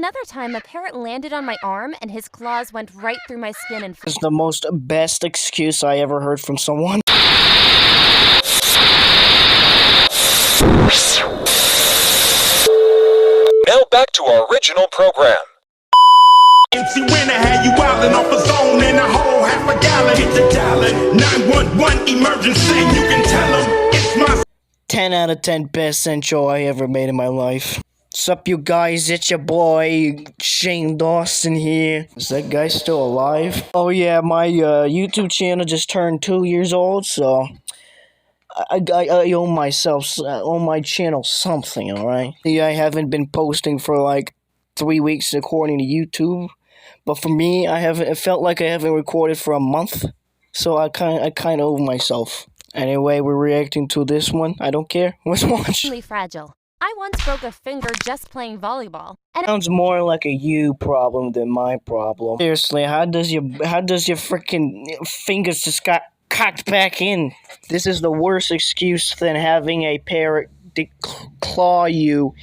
Another time, a parrot landed on my arm and his claws went right through my skin and It's the most best excuse I ever heard from someone. Now back to our original program. MC Winner had you wildin' off a zone and a whole half a gallon. Hit the dialing 911 emergency. You can tell them it's my 10 out of 10 best intro I ever made in my life. Sup, you guys? It's your boy Shane Dawson here. Is that guy still alive? Oh yeah, my YouTube channel just turned 2 years old, so I owe myself, on my channel something, alright? Yeah, I haven't been posting for like 3 weeks according to YouTube, but for me, it felt like I haven't recorded for a month, so I kind of owe myself. Anyway, we're reacting to this one. I don't care. Let's watch. really fragile. I once broke a finger just playing volleyball, and Sounds more like a you problem than my problem. Seriously, how does your freaking fingers just got cocked back in? This is the worst excuse than having a parrot claw you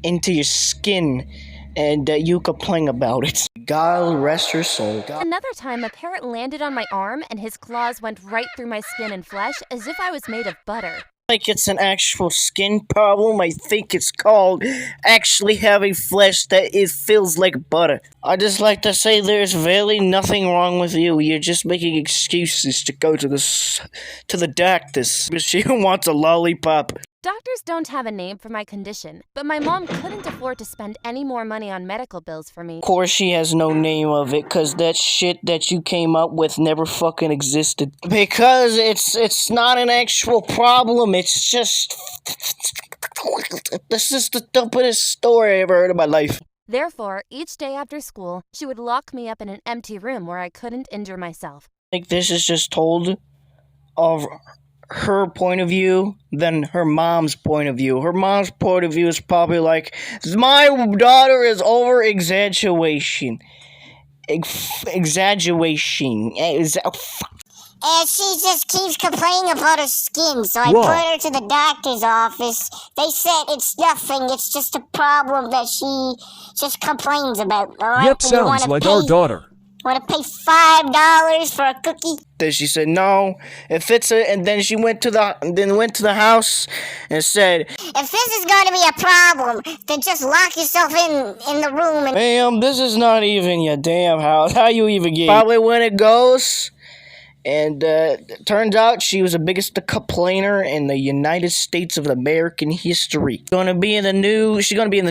into your skin and you complain about it. God rest your soul. another time, a parrot landed on my arm and his claws went right through my skin and flesh as if I was made of butter. Like it's an actual skin problem. I think it's called actually having flesh that it feels like butter. I just like to say there's really nothing wrong with you. You're just making excuses to go to the doctors because she wants a lollipop. Doctors don't have a name for my condition, but my mom couldn't afford to spend any more money on medical bills for me. Of course she has no name of it, cause that shit that you came up with never fucking existed. Because it's not an actual problem, it's just... This is the stupidest story I ever heard in my life. Therefore, each day after school, she would lock me up in an empty room where I couldn't injure myself. Like this is just told of her point of view than her mom's point of view. Her mom's point of view is probably like, my daughter is over exaggeration. Exaggeration. And she just keeps complaining about her skin, so I put her to the doctor's office. They said it's nothing, it's just a problem that she just complains about. All right? Yep, sounds like our daughter. Want to pay $5 for a cookie? Then she said no. If it's a, and then she went to the house and said, If this is going to be a problem, then just lock yourself in the room and... ma'am, this is not even your damn house. How you even get? Probably when it goes. And turns out she was the biggest complainer in the United States of American history. She's gonna be in the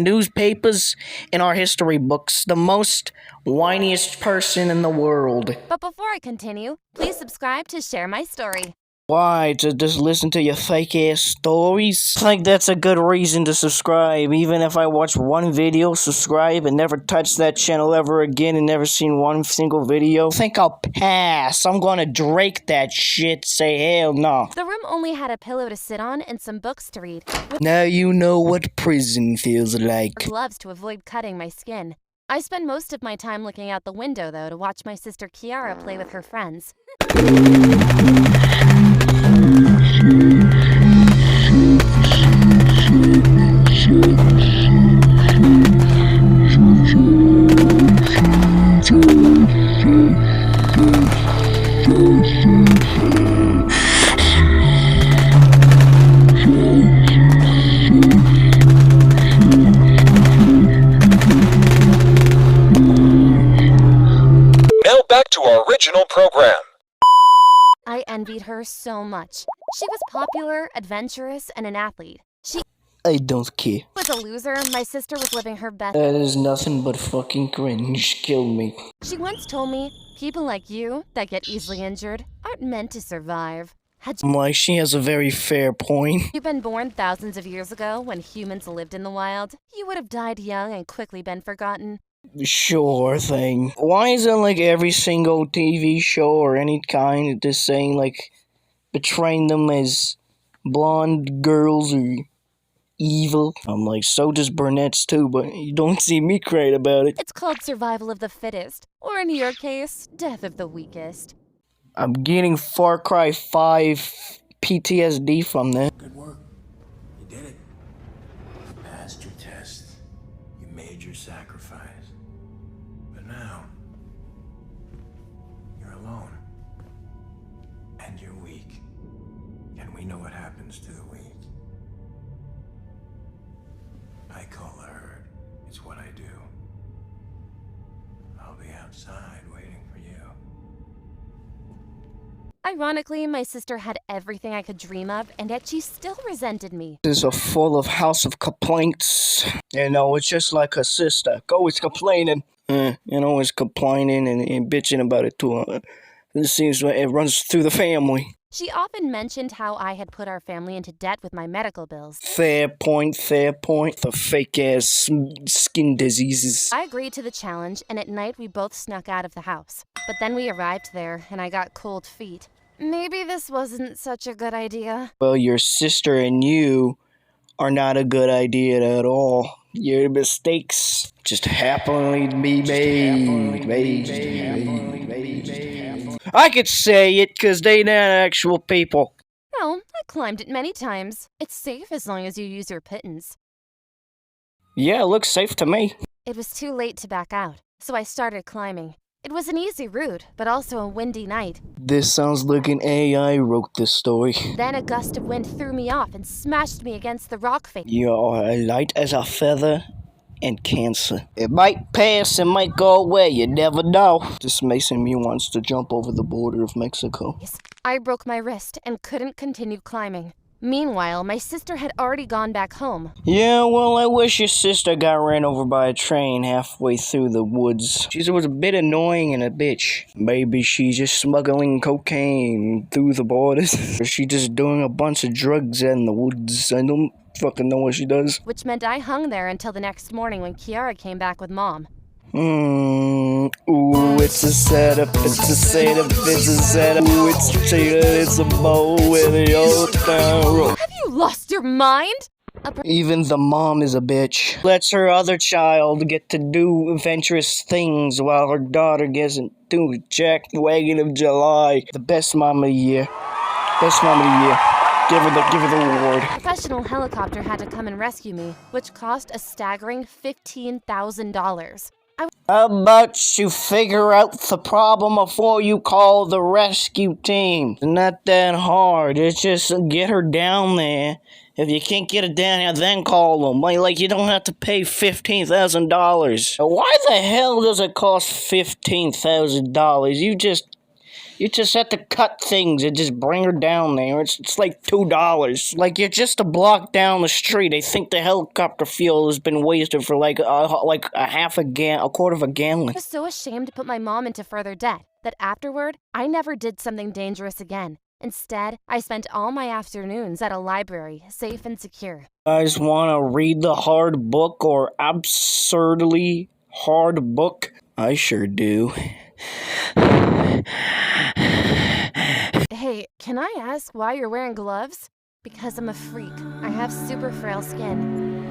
newspapers in our history books. The most whiniest person in the world. But before I continue, please subscribe to share my story. Why? To just listen to your fake-ass stories? I think that's a good reason to subscribe. Even if I watch one video, subscribe, and never touch that channel ever again and never seen one single video, I think I'll pass. I'm gonna Drake that shit, say hell no. The room only had a pillow to sit on and some books to read, with Now you know what prison feels like. gloves to avoid cutting my skin. I spend most of my time looking out the window, though, to watch my sister Kiara play with her friends. Now back to our original program. I envied her so much. She was popular, adventurous, and an athlete. She I don't care. was a loser. My sister was living her best. That is nothing but fucking cringe. Kill me. She once told me, people like you, that get easily injured, aren't meant to survive. Had I'm like, she has a very fair point. you been born thousands of years ago when humans lived in the wild, you would have died young and quickly been forgotten. Sure thing. Why isn't like every single TV show or any kind just saying like betraying them as blonde girls or evil? I'm like, so does brunettes too, but you don't see me crying about it. It's called survival of the fittest, or in your case, death of the weakest. I'm getting Far Cry 5 PTSD from that. Good work. You did it. You passed your test. You made your sacrifice. guys. But now, you're alone. And you're weak. And we know what happens to the weak. I call the herd. It's what I do. I'll be outside waiting for you. Ironically, my sister had everything I could dream of, and yet she still resented me. This is a full of house of complaints. You know, it's just like her sister. Always complaining. Always complaining and bitching about it too. It seems like it runs through the family. She often mentioned how I had put our family into debt with my medical bills. Fair point. The fake-ass skin diseases. I agreed to the challenge, and at night we both snuck out of the house. But then we arrived there, and I got cold feet. Maybe this wasn't such a good idea. Well, your sister and you are not a good idea at all. Your mistakes just happily be made. I could say it because they not actual people. Well, I climbed it many times. It's safe as long as you use your pittance. Yeah, it looks safe to me. It was too late to back out, so I started climbing. It was an easy route, but also a windy night. This sounds like an AI wrote this story. Then a gust of wind threw me off and smashed me against the rock face. You're light as a feather and cancer. It might pass, it might go away, you never know. This Mason Mew wants to jump over the border of Mexico. I broke my wrist and couldn't continue climbing. Meanwhile, my sister had already gone back home. Yeah, well, I wish your sister got ran over by a train halfway through the woods. She was a bit annoying and a bitch. Maybe she's just smuggling cocaine through the borders. Or she just doing a bunch of drugs in the woods. I don't fucking know what she does. Which meant I hung there until the next morning when Kiara came back with Mom. Ooh, it's a setup, it's a setup, it's a setup. Ooh, it's a chicken, it's a bow with the old town road. Have you lost your mind? Even the mom is a bitch. Lets her other child get to do adventurous things while her daughter doesn't do Jack Wagon of July. The best mom of the year. Best mom of the year. Give her the award. A professional helicopter had to come and rescue me, which cost a staggering $15,000. How about you figure out the problem before you call the rescue team? It's not that hard. It's just get her down there. If you can't get her down here, then call them. Like you don't have to pay $15,000. Why the hell does it cost $15,000? You just have to cut things and just bring her down there. It's like $2. Like, you're just a block down the street. I think the helicopter fuel has been wasted for like a quarter of a gallon. I was so ashamed to put my mom into further debt that afterward, I never did something dangerous again. Instead, I spent all my afternoons at a library, safe and secure. You guys want to read the hard book or absurdly hard book? I sure do. Hey, can I ask why you're wearing gloves? Because I'm a freak. I have super frail skin.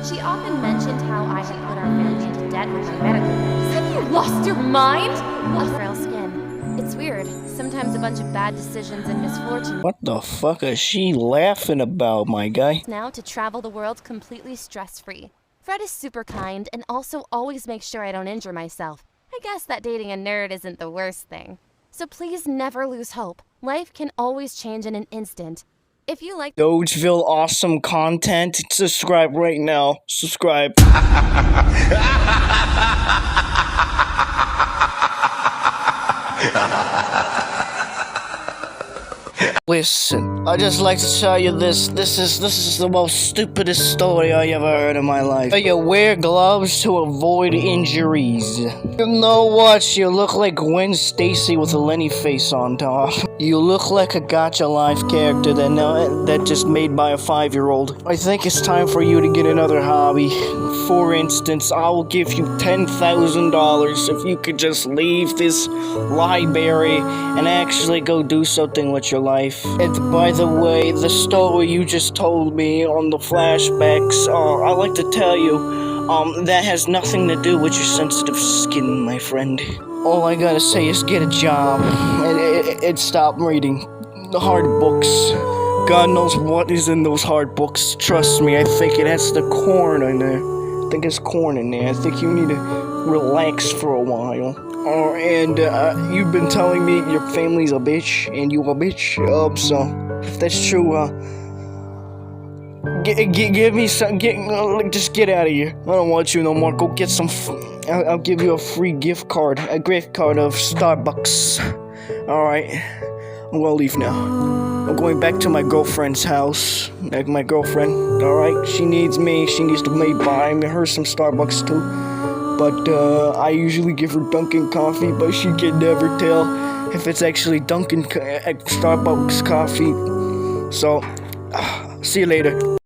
She often mentioned how I had put our family into debt with my medical bills. Have you lost your mind? A frail skin. It's weird. Sometimes a bunch of bad decisions and misfortune. What the fuck is she laughing about, my guy? Now to travel the world completely stress-free. Fred is super kind and also always makes sure I don't injure myself. I guess that dating a nerd isn't the worst thing. So please never lose hope. Life can always change in an instant. If you like Dogeville awesome content, subscribe right now. Subscribe. Listen, I just like to tell you this. This is the most stupidest story I ever heard in my life. You wear gloves to avoid injuries. You know what? You look like Gwen Stacy with a Lenny face on top. You look like a Gacha Life character that just made by a 5-year-old. I think it's time for you to get another hobby. For instance, I will give you $10,000 if you could just leave this library and actually go do something with your life. And by the way, the story you just told me on the flashbacks, I like to tell you, that has nothing to do with your sensitive skin, my friend. All I gotta say is get a job and stop reading the hard books. God knows what is in those hard books. Trust me, I think it has the corn in there. I think it's corn in there. I think you need to relax for a while. And you've been telling me your family's a bitch, and you a bitch. So if that's true, give me some. Just get out of here. I don't want you no more. Go get some. I'll give you a free gift card. A gift card of Starbucks. All right. I'm gonna leave now. I'm going back to my girlfriend's house. Like my girlfriend, alright? She needs me. She needs to buy her some Starbucks too. But I usually give her Dunkin' coffee, but she can never tell if it's actually Starbucks coffee. So, see you later.